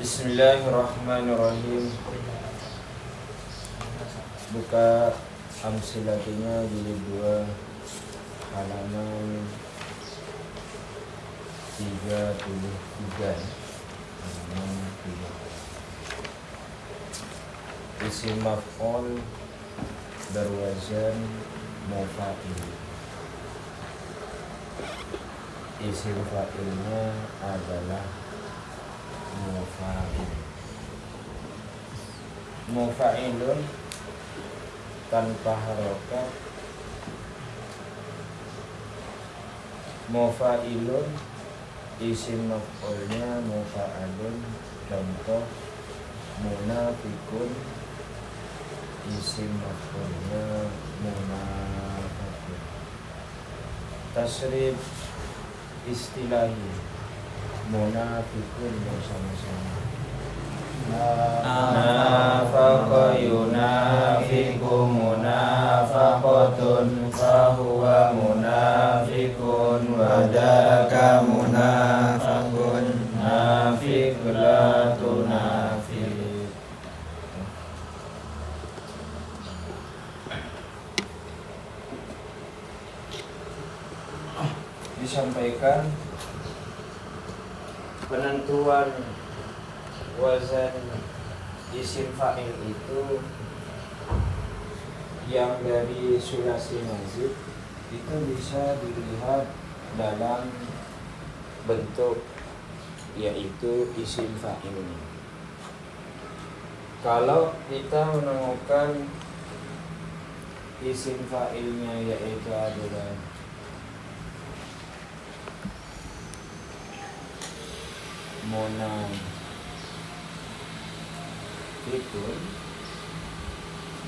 Bismillahirrahmanirrahim. Buka amsilatinya jilid 2 halaman 33. Isim maf'ul berwazan mufa'il. Isim fa'ilnya adalah mufa'il. Mufa'ilun tanpa harokat. Mufa'ilun isim maf'ulnya mufa'alun. Contoh munafikun isim maf'ulnya munafikun. Tasrif istilahi munafikun bersama-sama. Nafaqa yunafiku munafaqatun fahuwa munafikun wadaka munafakun nafik la tunafik. Disampaikan penentuan wazan isim fa'il itu yang dari sulasi mazid itu bisa dilihat dalam bentuk yaitu isim fa'ilnya. Kalau kita menemukan isim fa'ilnya yaitu adalah munafikun,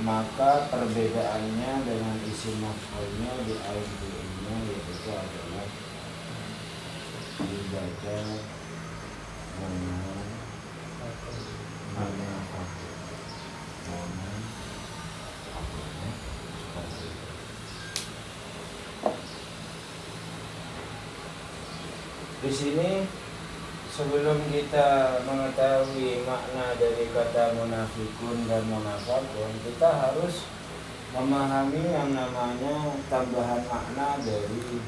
maka perbedaannya dengan isim maf'ulnya di ayat ini yaitu adalah dibaca di sini. Sebelum kita mengetahui makna dari kata munafikun dan munafakun, kita harus memahami yang namanya tambahan makna dari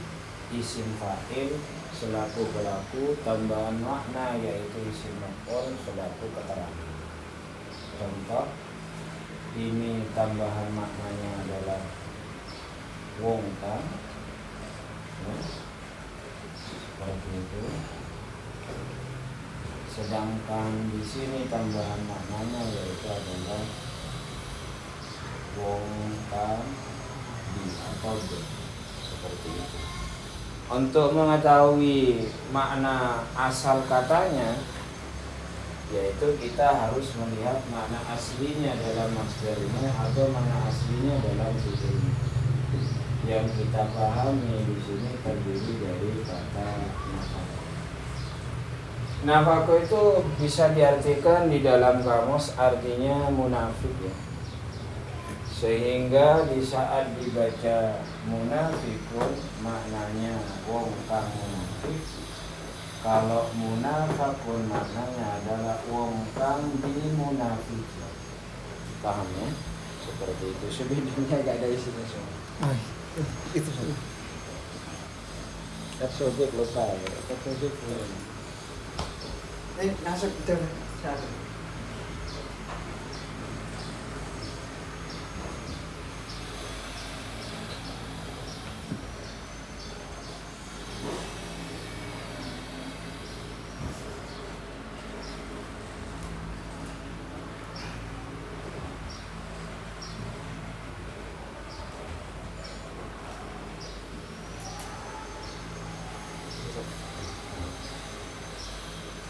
isim fa'il selaku pelaku, tambahan makna yaitu isim maf'ul selaku keterangan. Contoh, ini tambahan maknanya adalah wong kang, seperti itu. Sedangkan di sini tambahan maknanya yaitu adalah wong kang di atau be, seperti itu. Untuk mengetahui makna asal katanya, yaitu kita harus melihat makna aslinya dalam masdarnya atau makna aslinya dalam fi'ilnya. Yang kita pahami di sini terdiri dari kata nafaqah. Nafaqah itu bisa diartikan di dalam kamus artinya munafik ya. Sehingga di saat dibaca munafikun maknanya wong kang munafik. Kalau munafakun maknanya adalah wong kang dimunafik. Paham ya? Seperti itu. Sebenarnya gak ada isinya semua. Itu saja. Tersudik lupa ya. Tersudik Masuk itu.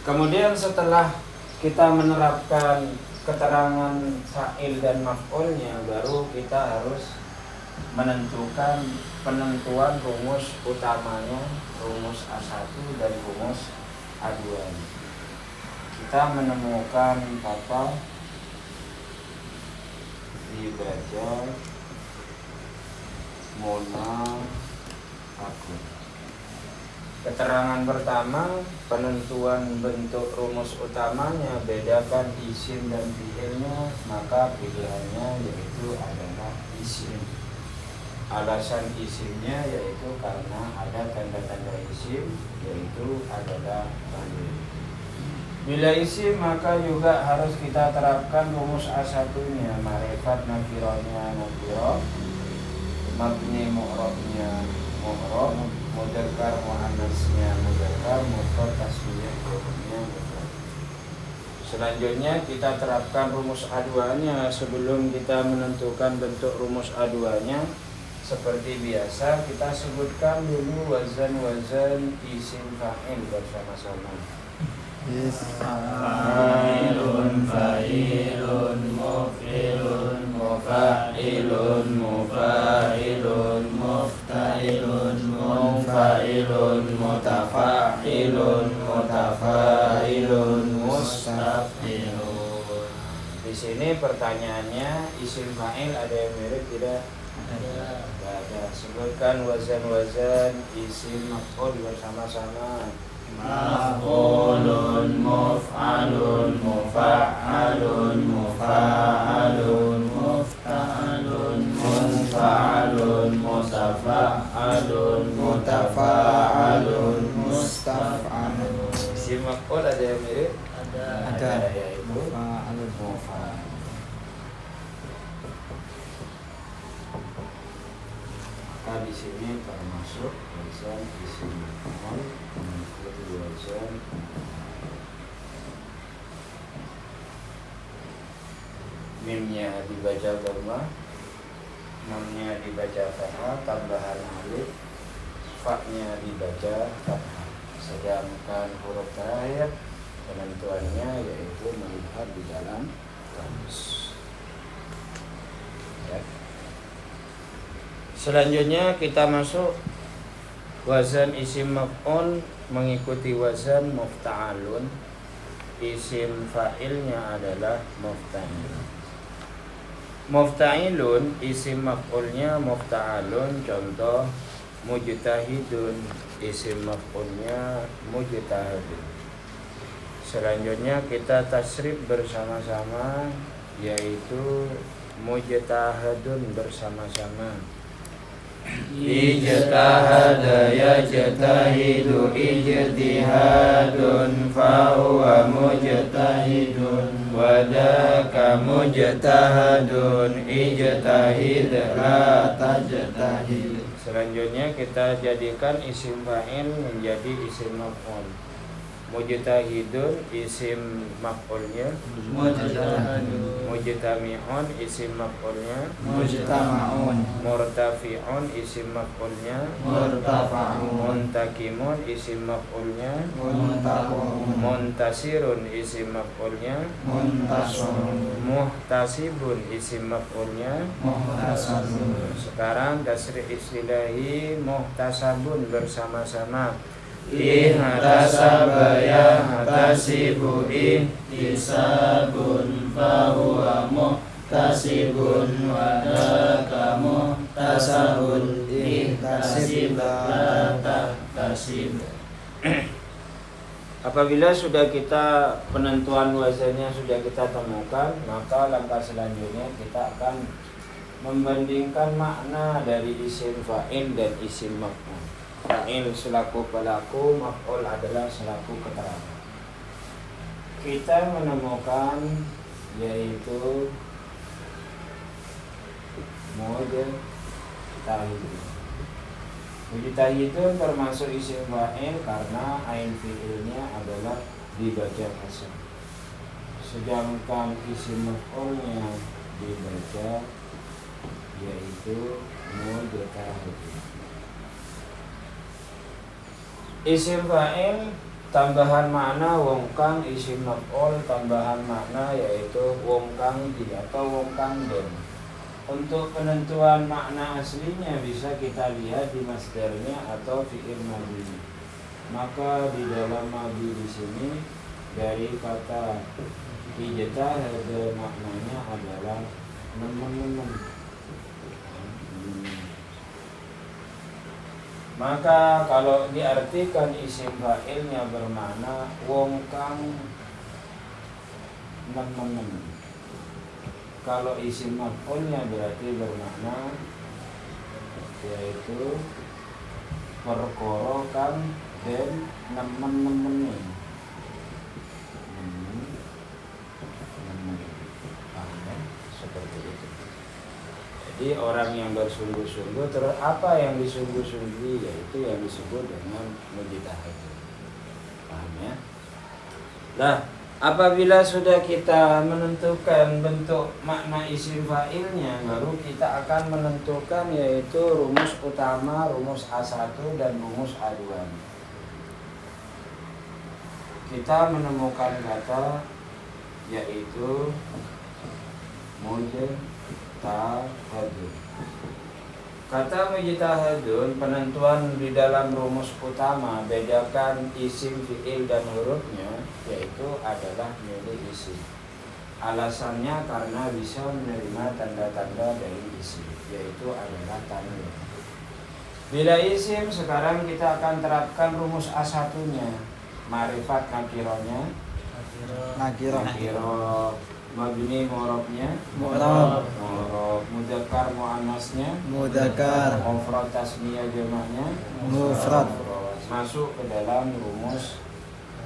Kemudian setelah kita menerapkan keterangan fa'il dan maf'ulnya, baru kita harus menentukan penentuan rumus utamanya, rumus A1 dan rumus A2. Kita menemukan kata dibaca munafakun. Keterangan pertama, penentuan bentuk rumus utamanya, bedakan isim dan fi'ilnya, maka pilihannya yaitu adalah isim. Alasan isimnya yaitu karena ada tanda-tanda isim, yaitu adalah fa'il. Bila isim maka juga harus kita terapkan rumus A1-nya, ma'rifat nakirahnya nakirah, mabni mu'rabnya mu'rab, mudzakkar muannasnya mudzakkar, mufrad tasniyah jamaknya mufrad. Selanjutnya kita terapkan rumus A2-nya. Sebelum kita menentukan bentuk rumus A2-nya, seperti biasa kita sebutkan dulu wazan-wazan isim fa'il bersama-sama. Fa'ilun, fa'ilun, muf'ilun, mufa'ilun, mufa'ilun, mufta'ilun, munfa'ilun, mutafa'ilun, mutafa'ilun, mustaf'ilun. Di sini pertanyaannya, isim fa'il ada yang mirip tidak? Ada. Sebutkan wazan-wazan isim maf'ul bersama-sama. Maf'ulun, muf'alun, mufa'alun, mufa'alun, mufta'alun, munfa'alun, mutafa'alun, mutafa'alun, mustaf'alun. Isim maf'ul ada yang mirip? Ada yaitu mufa'alun, mufa'alun. Maka di sini termasuk wazan isim maf'ul mengikuti wazan mimnya dibaca dhamma, mamnya dibaca fathah tambahan alif, fa-nya dibaca fathah. Sedangkan huruf terakhir penentuannya yaitu melihat di dalam kamus. Ya. Selanjutnya kita masuk wazan isim maf'ul mengikuti wazan mufta'alun. Isim fa'ilnya adalah mufta'ilun. Mufta'ilun isim maf'ulnya mufta'alun. Contoh mujtahidun, isim maf'ulnya mujtahidun. Selanjutnya kita tasrif bersama-sama, yaitu mujtahadun bersama-sama. Ijtahada yajtahidu ijtihadun fahuwa mujtahidun wadaka mujtahadun ijtahid la tajtahid. Selanjutnya kita jadikan isim fa'il menjadi isim maf'ul. Mujtahidun isim maf'ulnya mujtami'un isim maf'ulnya Mujtama'un, murtafi'un isim maf'ulnya murtafa'un, muntakimun isim maf'ulnya muntaqun, muntasirun isim maf'ulnya muntasirun, muhtasibun isim maf'ulnya muhtasabun. Sekarang tasrih istilahi muhtasabun bersama-sama. Ihtasaba yahtasibu ihtisabun fahuwa muhtasibun wadaka muhtasabun ihtasib la tahtasib. Apabila sudah kita penentuan wazannya sudah kita temukan, maka langkah selanjutnya kita akan membandingkan makna dari isim fa'il dan isim maf'ul. Fa'il selaku pelaku, maf'ul adalah selaku keterangan. Kita menemukan yaitu mujtahidun termasuk isim fa'il karena ain fi'ilnya adalah dibaca kasar. Sedangkan isim maf'ulnya dibaca yaitu mujtahidun. Isim fa'il tambahan makna wong kang, isim maf'ul tambahan makna yaitu wong kang di atau wong kang den. Untuk penentuan makna aslinya bisa kita lihat di masdarnya atau fi'il madhi. Maka di dalam madhi di sini dari kata ijtahada maknanya adalah nemen-nemen. Maka kalau diartikan isim fa'ilnya bermakna wong kang nemen-nemen. Kalau isim maf'ulnya berarti bermakna yaitu perkara kang den nemen-nemene. Seperti itu. Jadi orang yang bersungguh-sungguh, terus apa yang disungguh-sungguhi yaitu yang disebut dengan mujtahid. Paham ya? Nah, apabila sudah kita menentukan bentuk makna isim fa'ilnya, baru kita akan menentukan yaitu rumus utama, rumus A1 dan rumus A2. Kita menemukan kata yaitu mujtahidun. Kata mujtahidun, penentuan di dalam rumus utama bedakan isim, fi'il dan hurufnya yaitu adalah milik isim. Alasannya karena bisa menerima tanda-tanda dari isim, yaitu adalah tanwin. Bila isim, sekarang kita akan terapkan rumus A1-nya. Ma'rifat nakirohnya, nakiro, mabni mu'rabnya, mu'rab, mudzakkar muannasnya, Mudzakkar, mufrad tasniyah jamaknya, mufrad. Masuk ke dalam rumus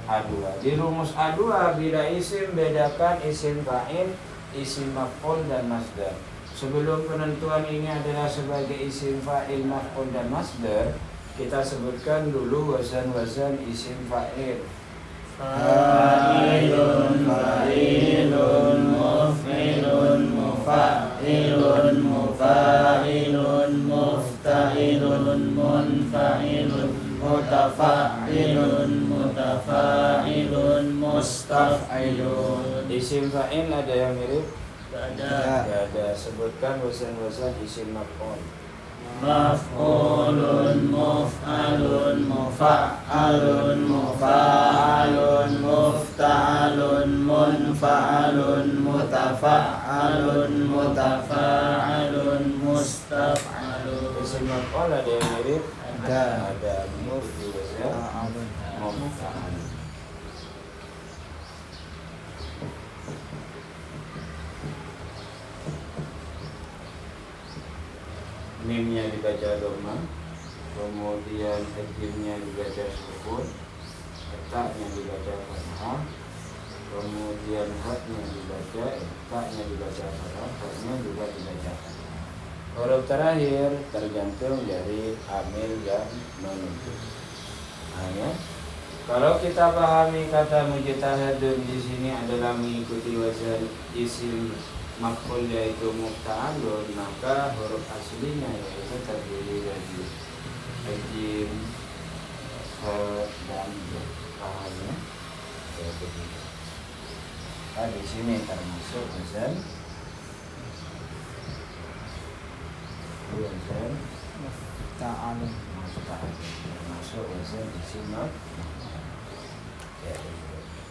A2. Di rumus A2 bila isim bedakan isim fa'il, isim maf'ul dan masdar. Sebelum penentuan ini adalah sebagai isim fa'il, maf'ul dan masdar, kita sebutkan dulu wazan-wazan isim fa'il. Fa'ilun, fa'ilun, muf'ilun, mufa'ilun, mufa'ilun, mufta'ilun, munfa'ilun, mutafa'ilun, mutafa'ilun, mustaf'ilun. Isim fa'il ada yang mirip? Ada. Ada. Sebutkan wazan-wazan isim maf'ul. Maf'ulun, muf'alun, mufa'alun, mufa'alun, mufta'alun, munfa'alun, mutafa'alun, mutafa'alun, mustaf'alun. Isim maf'ul ada yang mirip? Ada. Ada mengikuti wazan muf'al. Mimnya dibaca dhamma, kemudian jimnya dibaca sukun, taknya dibaca fathah, kemudian haknya dibaca, taknya dibaca fathah, haknya juga dibaca fathah. Huruf terakhir tergantung dari amil yang menunjuk. Hanya kalau kita pahami kata mujtahidun di sini adalah mengikuti wazan isim maf'ul yaitu mufta'alun, maka huruf aslinya yaitu terdiri dari jim, ha dan ya. Pahamnya ya begitu. Nah, di sini termasuk wazan Ta'alun. termasuk wazan isim maf'ul. Ya,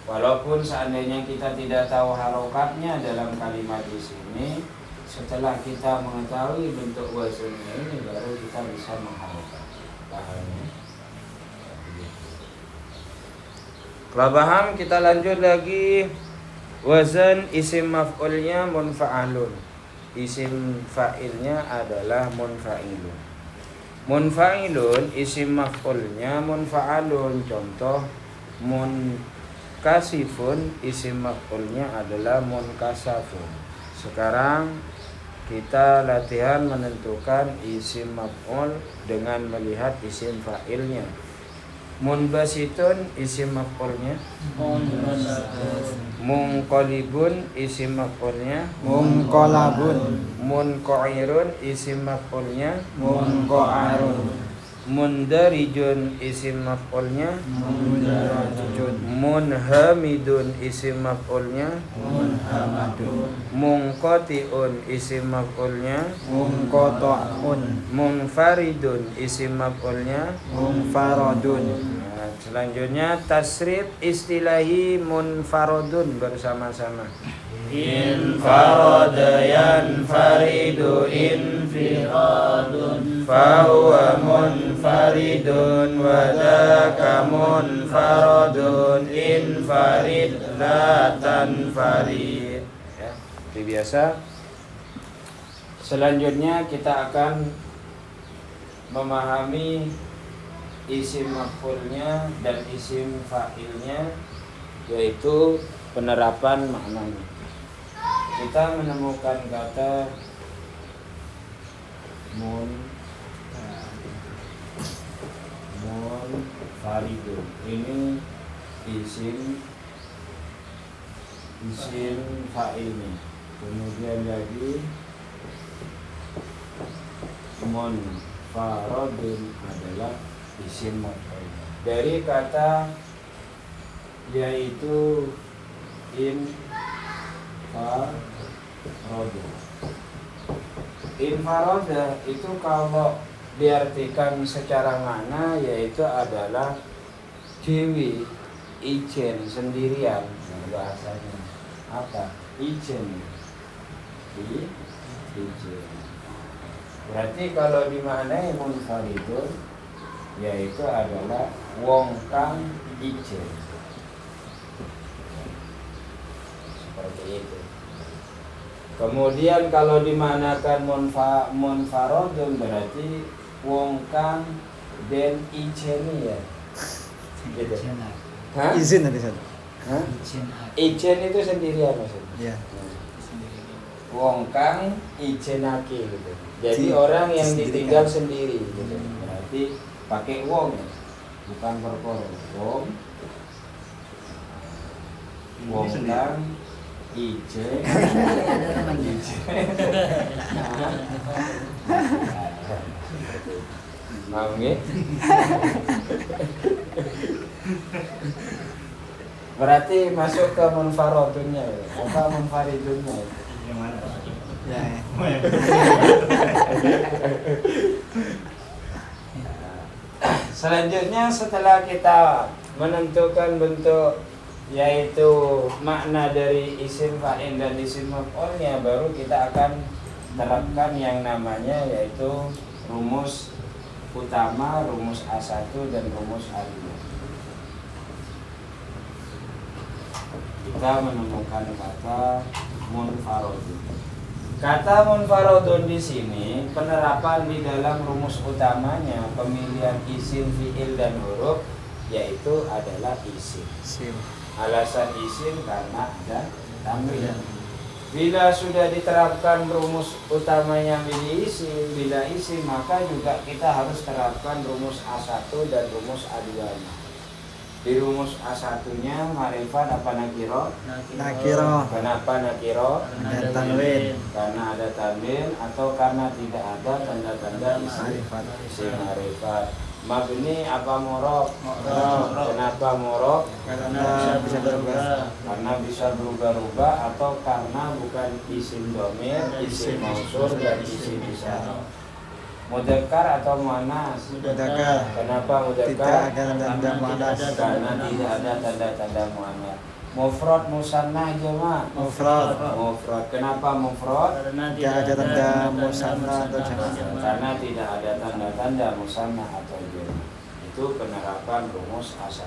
walaupun seandainya kita tidak tahu harokatnya dalam kalimat di sini, setelah kita mengetahui bentuk wazannya ini baru kita bisa mengharokat. Pahamnya? Kalau paham, kita lanjut lagi. Wazan isim maf'ulnya munfa'alun. isim fa'ilnya adalah munfa'ilun. Munfa'ilun isim maf'ulnya munfa'alun. Contoh munkasifun isim maf'ulnya adalah munkasafun. Sekarang kita latihan menentukan isim maf'ul dengan melihat isim fa'ilnya. Munbasitun isim maf'ulnya, munqalibun isim maf'ulnya, Munqalabun, munqairun isim maf'ulnya, munqairun, mundarijun isim maf'ulnya, mundarajun, munhamidun isim maf'ulnya, munhamadun, munqati'un isim maf'ulnya, munqata'un, munfaridun isim maf'ulnya. munfaradun. Nah, selanjutnya tasrif istilahi munfaradun bersama-sama. Infarada yanfaridu infiradun, Fahuwa munfaridun wadaka munfaradun infarid la tanfarid. Ya, seperti biasa. Selanjutnya kita akan memahami isim maf'ulnya dan isim fa'ilnya, yaitu penerapan maknanya. Kita menemukan kata munfaridun. Ini isim fa'ilnya. Kemudian lagi munfaradun adalah isim maf'ul. Dari kata yaitu Infarada itu kalau diartikan secara makna yaitu adalah dewi, ijen, sendirian. Nah, bahasanya apa? Ijen. Ijen. Berarti kalau dimaknai munfaridun yaitu adalah wong kang ijen. Seperti itu. Kemudian kalau dimanakan munfaradun berarti wong kang den ijeni ya. Gitu. Hah? Izin tadi Ustaz. Hah? Ijen itu sendirian maksudnya. Iya. Wong kang ijenake gitu. Jadi Di- orang yang disendirikan. ditinggal sendiri gitu. Berarti pakai wong ya. Bukan perkara. Wong kang ijen. Mau nggih? Berarti masuk ke munfaradunnya ya. Apa munfaridunnya? Yang mana? Ya. Selanjutnya setelah kita menentukan bentuk yaitu makna dari isim fa'il dan isim maf'ulnya, baru kita akan terapkan yang namanya yaitu rumus utama, rumus A1 dan rumus A2. Kita menemukan kata munfaradun. Kata munfaradun di sini penerapan di dalam rumus utamanya pemilihan isim, fiil dan huruf yaitu adalah isim. Sim. Alasan isim karena ada tamrin. Bila sudah diterapkan rumus utamanya bila isim, maka juga kita harus terapkan rumus A1 dan rumus A2-nya. Di rumus A1-nya ma'rifat apa nakiro? Nakiro. Kenapa nakiro? Ada tanwin. Karena ada tanwin atau karena tidak ada tanda-tanda isim Ma'rifat. isim ma'rifat. Mabni apa murab? Murab. Kenapa murab? Karena bisa berubah. Karena bisa berubah-ubah atau karena bukan isim domir, isim mausul dan isim isyarah. Mudzakkar atau muannas? Mudzakkar. Kenapa Tidak mudzakkar? ada tanda muannas. Karena tidak ada tanda-tanda muannas. Mufrad musanna jama'. Mufrad. Mufrad. Kenapa mufrad? Tidak ada tanda musanna atau jama'. Karena tidak ada tanda-tanda musanna atau jama'. Itu penerapan rumus A1.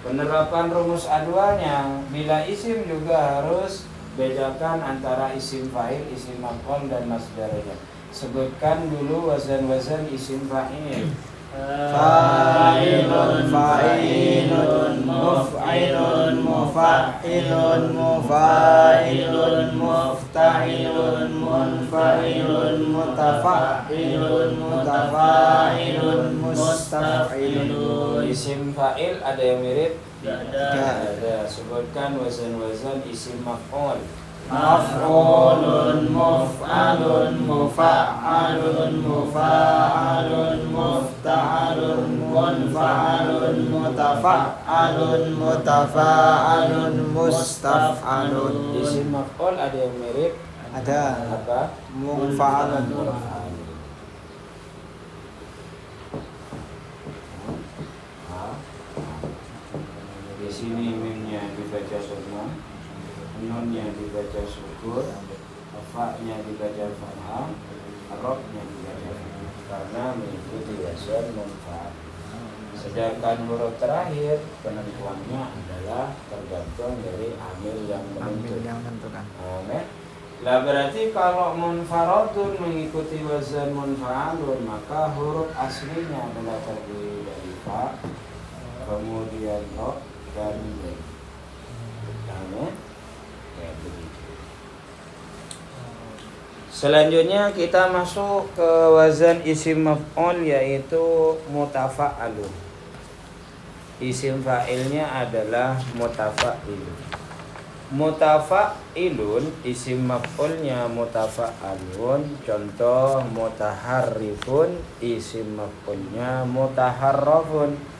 Penerapan rumus A2-nya bila isim juga harus Bedakan antara isim fa'il, isim maf'ul dan masdarnya. Sebutkan dulu wazan-wazan isim fa'il. Fa'ilun, fa'ilun, muf'ilun, mufa'ilun, mufa'ilun, mufta'ilun, munfa'ilun, mutafa'ilun, mutafa'ilun, mustaf'ilun. Isim fa'il ada yang mirip? Tidak. Ada. Sebutkan wazan-wazan isim maf'ul. Maf'ulun, muf'alun, mufa'alun, mufa'alun, mufta'alun, munfa'alun, mutafa'alun, mutafa'alun, mustaf'alun. Isim maf'ul ada yang mirip? Ada. Apa? Munfa'alun. Di sini mimnya dibaca summa, nunnya dibaca syukur, fa-nya dibaca fathah, rob-nya dibaca fathah karena mengikuti wazan munfaat. Sedangkan huruf terakhir penentuannya adalah tergantung dari amil yang Ambil menentukan. yang menentukan. Amin. Lah berarti kalau munfaradun mengikuti wazan munfa'alun, maka huruf aslinya adalah terdiri dari fa, kemudian ro dan mim. Amin. Ya, begitu. Selanjutnya kita masuk ke wazan isim maf'ul yaitu mutafa'alun. Isim fa'ilnya adalah mutafa'ilun. Mutafa'ilun isim maf'ulnya mutafa'alun. Contoh mutaharrifun isim maf'ulnya mutaharrafun.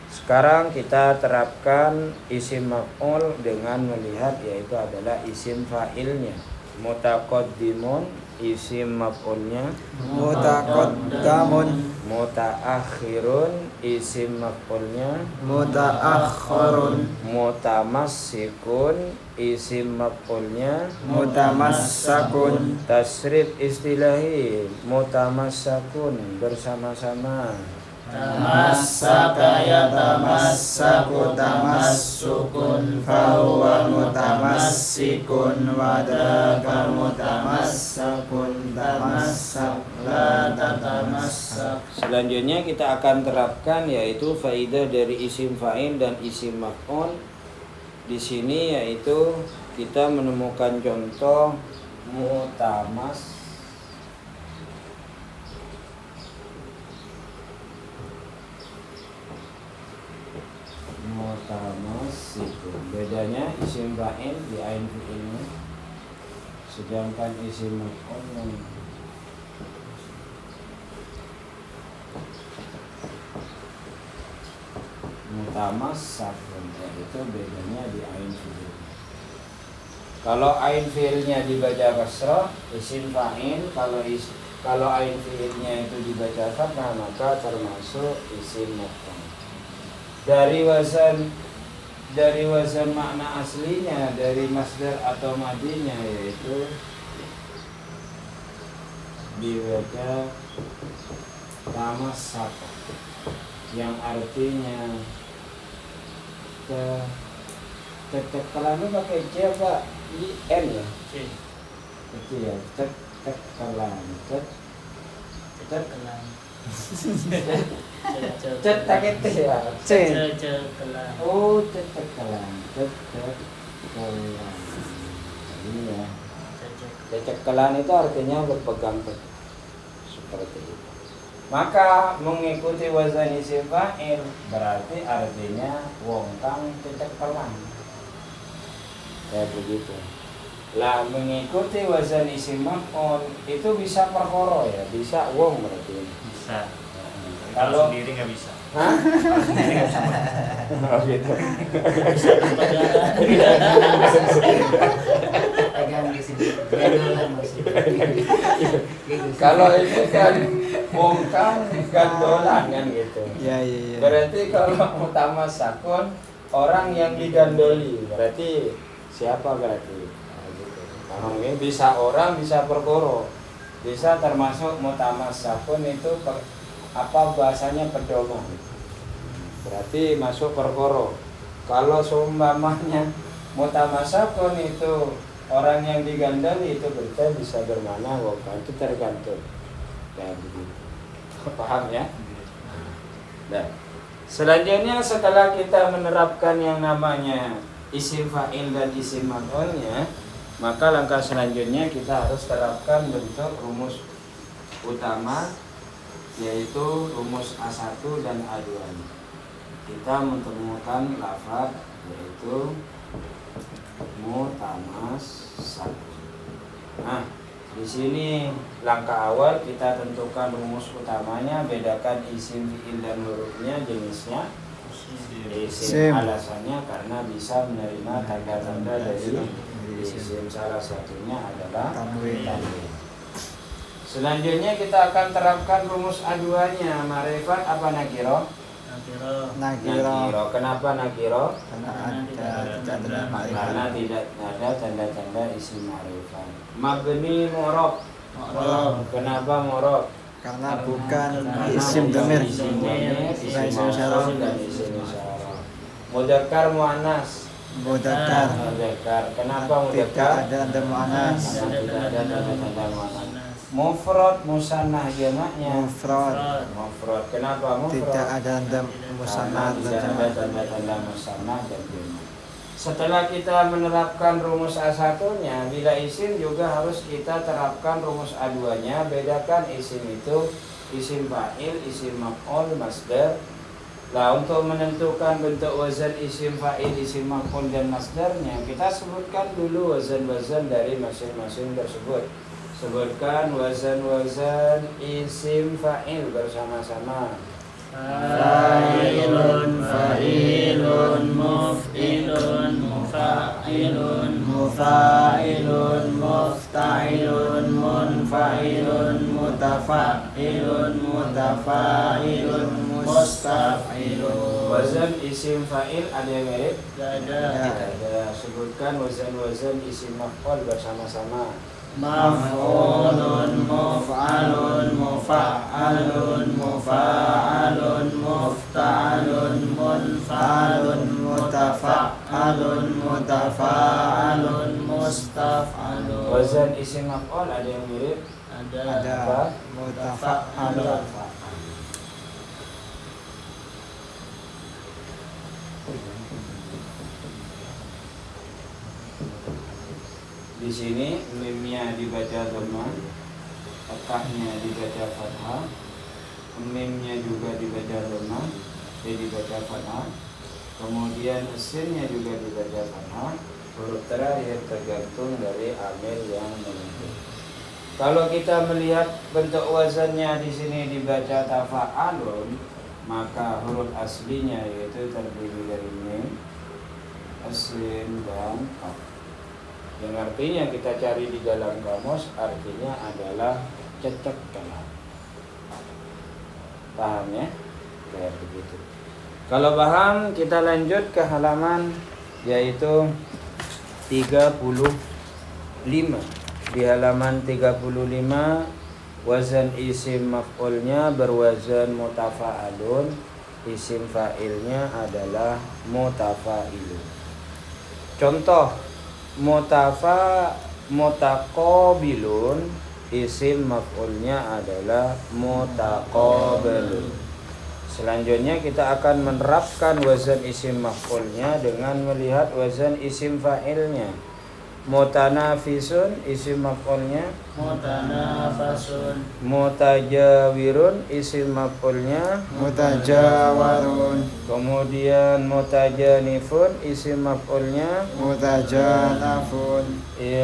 Sekarang kita terapkan isim maf'ul dengan melihat yaitu adalah isim fa'ilnya. Mutaqaddimun isim maf'ulnya Mutaqaddamun, mutaakhirun isim maf'ulnya mutaakhirun, mutamassikun isim maf'ulnya mutamassakun, tasrif istilahi mutamassakun bersama-sama tamassaka yatamassaku tamassukun fahuwa mutamassikun wadaka mutamassakun tamassak la tatamassak. Selanjutnya kita akan terapkan yaitu faidah dari isim fa'il dan isim maf'ul. Di sini yaitu kita menemukan contoh mutamas mutamassikun. Bedanya isim fa'il di ain fi'ilnya, sedangkan isim maf'ul yang mutamassakun, yaitu bedanya di ain fi'il. Kalau ain fi'ilnya dibaca kasrah isim fa'il, kalau ain fi'ilnya itu dibaca fathah maka termasuk isim maf'ul. Dari wazan makna aslinya dari masdar atau madinya yaitu dibaca tamassak yang artinya cekekalan itu pakai C apa I N ya? Itu ya cekekalan cekekalan pakai T ya? C. Oh cekekalan ini ya. Cekekalan itu artinya berpegang teguh seperti itu. Maka mengikuti wazan isim fa'il berarti artinya wong kang cekekalan. Kayak begitu. Lah mengikuti wazan isim maf'ul itu bisa perkara ya, bisa wong berarti. Bisa. Kalau sendiri nggak bisa. Hah? Oh gitu. Kalau ini kan wong kang gandolan kan gitu. Ya, ya, ya. Berarti kalau mutamassakun orang yang digandoli, berarti siapa berarti? Nah, gitu. Paham ya? Bisa orang, bisa perkara. Bisa termasuk mutamassakun itu apa bahasanya pedoman. Berarti masuk perkara. Kalau seumpamanya mutamassakun itu orang yang digandali itu berita bisa bermana wakaf, itu tergantung. Ya begitu. Paham ya? Nah, selanjutnya setelah kita menerapkan yang namanya isim fa'il dan isim maf'ulnya, maka langkah selanjutnya kita harus terapkan bentuk rumus utama, yaitu rumus A1 dan A2. Kita menemukan lafaz yaitu mutamas satu. Nah, di sini langkah awal kita tentukan rumus utamanya, bedakan isim fi'il dan hurufnya, jenisnya isim, alasannya karena bisa menerima tanda-tanda dari isim, salah satunya adalah tanwin. Selanjutnya kita akan terapkan rumus A2-nya, ma'rifat apa nakiro? Nakiro. Kenapa nakiro? Karena tidak ada tanda-tanda isim ma'rifat. Mabni mu'rab. Kenapa mu'rab? Karena bukan isim dhamir, isim isyarah dan isim isyarah. Mudzakkar muannas. Mudzakkar. Kenapa mudzakkar? Tidak ada tanda muannas. Karena tidak ada tanda-tanda muannas. Mufrad musannah jamaknya. Mufrad. Kenapa mufrad? Tidak ada tanda musannah dan tidak ada tanda-tanda musannah dan jamak. Setelah kita menerapkan rumus A1-nya, bila isim juga harus kita terapkan rumus A2-nya. Bedakan isim itu isim fa'il, isim maf'ul, masdar. Nah, untuk menentukan bentuk wazan isim fa'il, isim maf'ul dan masdarnya, kita sebutkan dulu wazan-wazan dari masing-masing tersebut. Sebutkan wazan-wazan isim fa'il bersama-sama. Fa'ilun, fa'ilun, muf'ilun, mufa'ilun, mufa'ilun, mufta'ilun, munfa'ilun, mutafa'ilun, mutafa'ilun, mustaf'ilun. Wazan isim fa'il ada yang mirip? Ada. Sebutkan wazan-wazan isim maf'ul bersama-sama. Maf'ulun, muf'alun, mufa'alun, mufa'alun, mufta'alun, munfa'alun, mutafa'alun, mutafa'alun, mustaf'alun. Wazan isim maf'ul ada yang mirip? Ada. Mutafa'alun. Di sini mimnya dibaca dhamma, fathahnya dibaca fathah, mimnya juga dibaca dhamma, dibaca fathah, kemudian sinnya juga dibaca fathah. Huruf terakhir tergantung dari amil yang menentukan. Kalau kita melihat bentuk wazannya di sini dibaca tafa'alun, maka huruf aslinya yaitu terdiri dari mim, asin dan kaf. Yang artinya kita cari di dalam kamus, artinya adalah cecek kalam. Paham ya? Kayak begitu. Kalau paham, kita lanjut ke halaman yaitu 35. Di halaman 35 wazan isim maf'ulnya berwazan mutafa'alun, isim fa'ilnya adalah mutafa'ilun. Contoh mutaqabilun, isim maf'ulnya adalah mutaqabilun. Selanjutnya kita akan menerapkan wazan isim maf'ulnya dengan melihat wazan isim fa'ilnya. Mutanafisun, isim maf'ulnya Mutanafasun, mutajawirun, isim maf'ulnya mutajawarun, kemudian mutajanifun, isim maf'ulnya mutajanafun,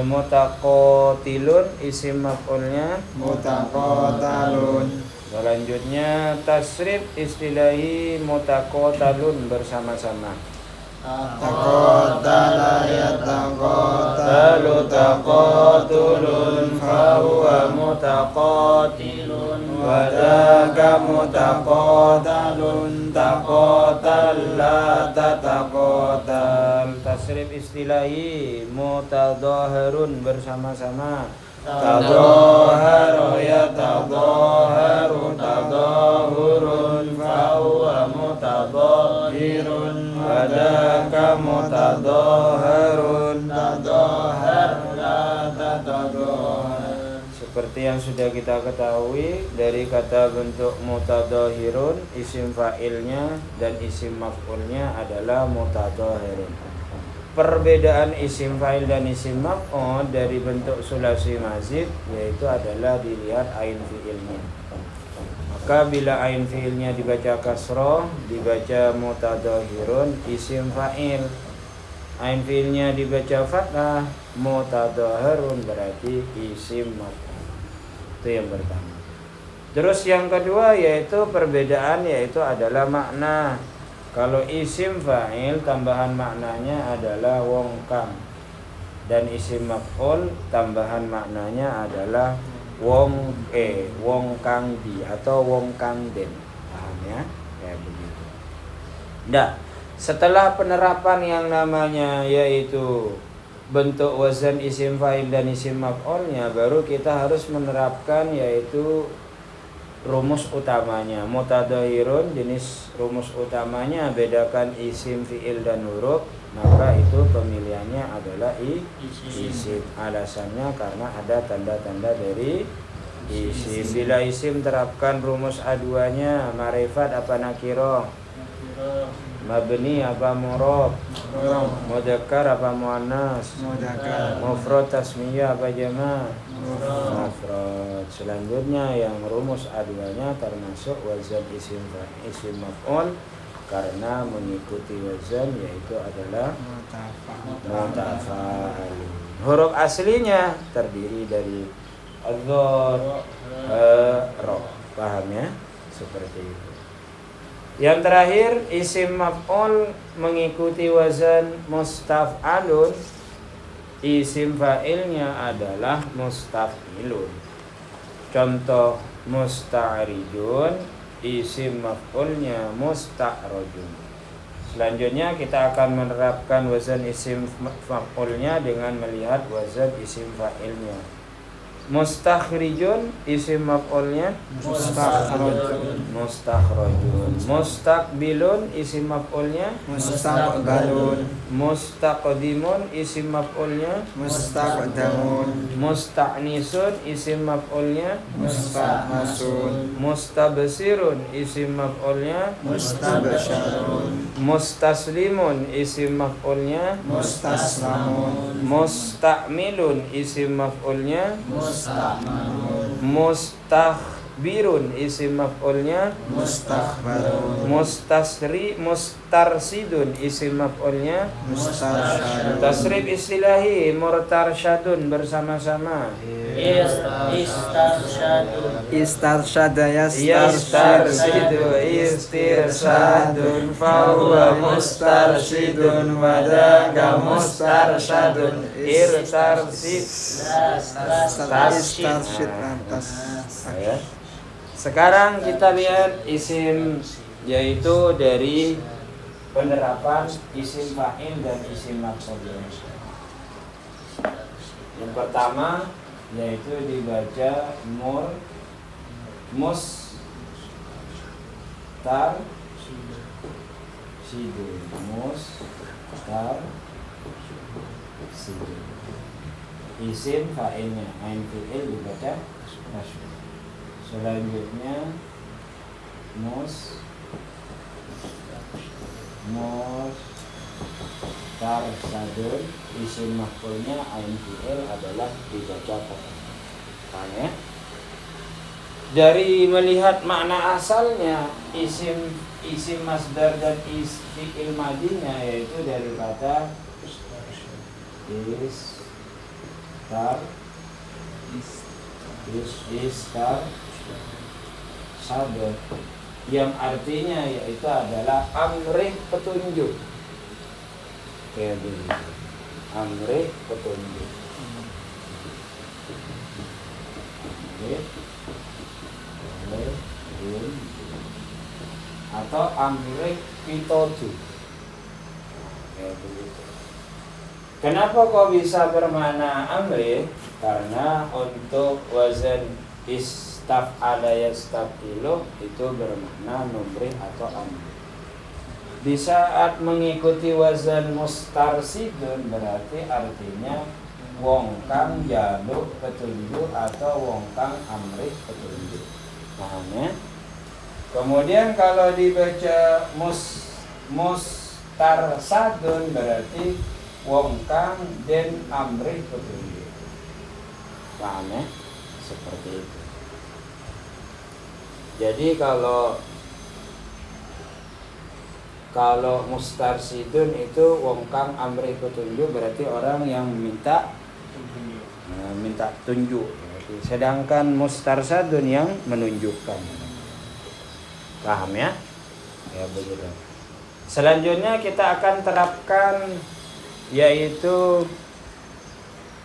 mutaqatilun, isim maf'ulnya mutaqatalun. selanjutnya tasrif istilahi mutaqatalun bersama-sama. Taqatala yataqatalu taqatulun fahuwa mutaqatilun wa dhaka mutaqatalun taqatalla tataqatal. Tasrif istilahi mutadhaharun bersama-sama. Tadhaharu yatadhaharu tadahurun fahuwa mutadahirun wa dhaka mutadaharun tadahar yang sudah kita ketahui dari kata bentuk mutadhahirun, isim fa'ilnya dan isim maf'ulnya adalah mutadhahirun. Perbedaan isim fa'il dan isim maf'ul dari bentuk sulasi mazid yaitu adalah dilihat ain fi'ilnya. Maka bila ain fi'ilnya dibaca kasroh, dibaca mutadhahirun, isim fa'il. Ain fi'ilnya dibaca fathah, mutadhahirun, berarti isim maf'ul. Itu yang pertama. Terus yang kedua yaitu perbedaan yaitu adalah makna. Kalau isim fa'il tambahan maknanya adalah wong kang, dan isim maf'ul tambahan maknanya adalah wong kang di atau wong kang den. Paham ya? Kayak begitu. Nah, setelah penerapan yang namanya yaitu bentuk wazan isim fa'il dan isim maf'ulnya, baru kita harus menerapkan yaitu rumus utamanya. Mutadhahirun jenis rumus utamanya bedakan isim, fi'il dan huruf, maka itu pemilihannya adalah isim. Alasannya karena ada tanda-tanda dari isim. Bila isim terapkan rumus A2-nya, ma'rifat apa nakiro, mabni apa murob, mudzakkar apa muannas, mufrad tasmiyah apa jama', mufrad. Selanjutnya yang rumus A2-nya termasuk wazan isim maf'ul karena mengikuti wazan yaitu adalah mutafa'al. Huruf aslinya terdiri dari adh-dhar, ra. Paham ya? Seperti itu. Yang terakhir isim maf'ul mengikuti wazan mustaf'alun, isim fa'ilnya adalah mustaf'ilun. Contoh musta'ridun, isim maf'ulnya musta'rajun. Selanjutnya kita akan menerapkan wazan isim maf'ulnya dengan melihat wazan isim fa'ilnya. Mustakhrijun, isim maf'ulnya mustakhrajun. Mustaqbilun, isim maf'ulnya mustaqbalun. Mustaqdimun, isim maf'ulnya Mustaqdamun. Musta'nisun, isim maf'ulnya Musta'nasun. Mustabsirun, isim maf'ulnya Mustabsyarun. Mustaslimun, isim maf'ulnya Mustaslamun. Musta'milun, isim maf'ulnya Musta'manun. Mustakhbirun, isim maf'ulnya Mustakhbarun. Mustarsidun, isim maf'ulnya Mustarsyadun. Tasrif istilahi murtarsyadun bersama-sama. Istarsyada Yastarsidu istirsadun fahuwa mustarsidun wadaka mustarsyadun irtarsid Istarsyid lantas. ya. Sekarang kita lihat isim yaitu dari penerapan isim fa'il dan isim maf'ul. Yang pertama yaitu dibaca mustarsidun. Isim fa'ilnya ain fi'il dibaca masuk. Selanjutnya mustarsadun, isim maf'ulnya ain fi'il adalah dibaca fathah. Paham ya? Dari melihat makna asalnya isim masdar dan fi'il madinya yaitu dari kata istar yang artinya yaitu adalah amrih petunjuk. Kayak begitu. Amrih petunjuk. Atau amrih pitoju. Kayak begitu. Kenapa kok bisa bermakna amrih? Karena untuk wazan istaf'ala yastaf'ilu itu bermakna numrih atau amrih. Di saat mengikuti wazan mustarsidun berarti artinya wong kang jaluk petunjuk atau wong kang amrih petunjuk. Paham ya? Kemudian kalau dibaca mustarsadun berarti wong kang den amrih petunjuk. Paham ya? Seperti itu. Jadi kalau mustarsidun itu wong kang amrih petunjuk berarti orang yang minta tunjuk. Sedangkan mustarsadun yang menunjukkan. Paham ya? Ya begitu. Selanjutnya kita akan terapkan yaitu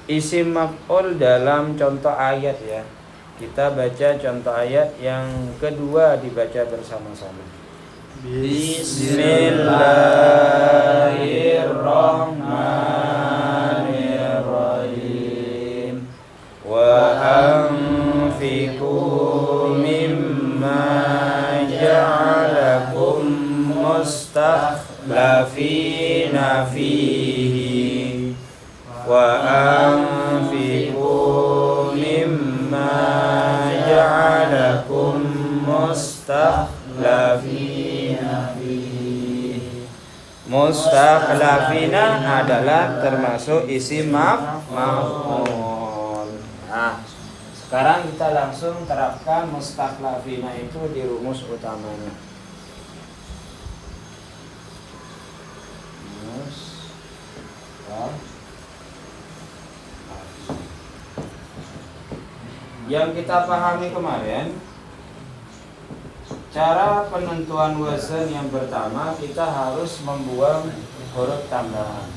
isim maf'ul dalam contoh ayat ya. Kita baca contoh ayat yang kedua dibaca bersama-sama. Bismillahirrahmanirrahim. Wa anfiqu mimma ja'alakum mustakhlafina fihi. Wa anfiqu mimma ja'alakum mustakhlafina fihi. Mustakhlafina adalah termasuk isim maf'ul. Nah, sekarang kita langsung terapkan mustakhlafina itu di rumus utamanya. Yang kita pahami kemarin, cara penentuan wazan yang pertama kita harus membuang huruf tambahan.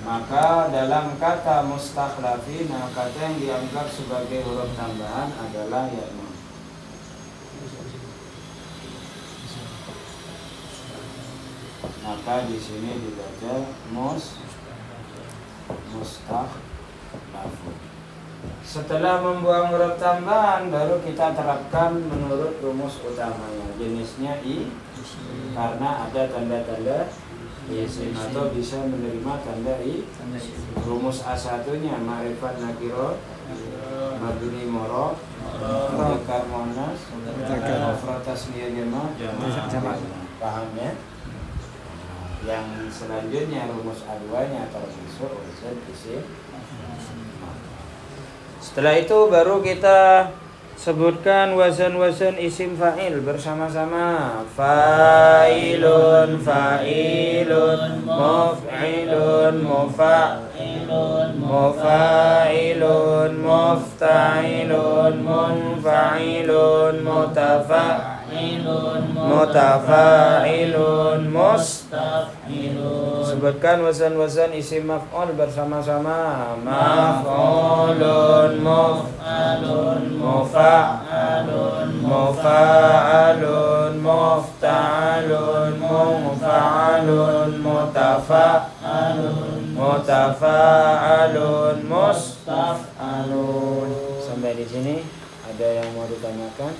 Maka dalam kata mustakhlafina, kata yang dianggap sebagai huruf tambahan adalah ya. Maka di sini dibaca mustakhlafun. Setelah membuang huruf tambahan, baru kita terapkan menurut rumus utamanya. Jenisnya i, karena ada tanda-tanda isim atau bisa menerima tanda i. Rumus A1-nya ma'rifat nakiro, mabni moro, mudzakkar muannas, mufrad tasniyah jama'. Paham ya? Yang selanjutnya rumus A2-nya termasuk wazan isim. Setelah itu baru kita sebutkan wazan-wazan isim fa'il bersama-sama. Fa'ilun, fa'ilun, muf'ilun, mufa'ilun, mufa'ilun, mufta'ilun, munfa'ilun, mutafa'ilun, mutafa'ilun, mustaf'ilun. Sebutkan wazan-wazan isim maf'ul bersama-sama. Maf'ulun, muf'alun, mufa'alun, mufa'alun, mufta'alun, munfa'alun, mutafa'alun, mutafa'alun, mustaf'alun. Sampai di sini ada yang mau ditanyakan?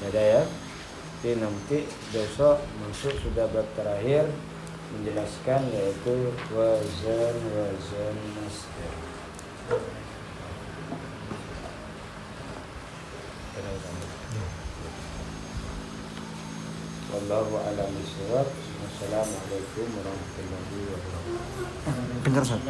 Ada ya? Nanti besok masuk sudah bab terakhir menjelaskan yaitu wazan masdar. Wallahu a'lam bishawab. Wassalamualaikum warahmatullahi wabarakatuh. Bener, Ustaz.